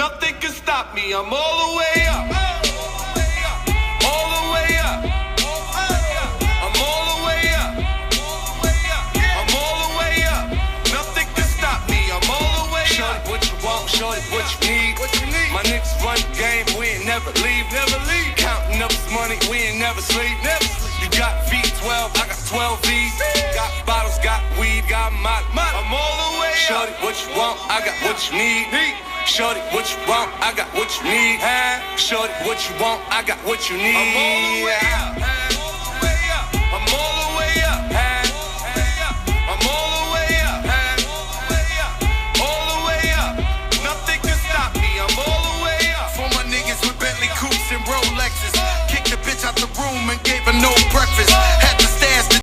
Nothing can stop me. I'm all the way up. All the way up. I'm all the way up. I'm all the way up. Nothing can stop me. I'm all the way up. Shorty, what you want? Shorty, what you need? My niggas run the game. We ain't never leave. Counting up this money. We ain't never sleep. You got V12. I got 12 V's. Got bottles, got weed, got mud. I'm all the way up. Shorty, what you want? I got what you need. Shorty, what you want? I got what you need. Shorty, what you want? I got what you need. I'm all the way up.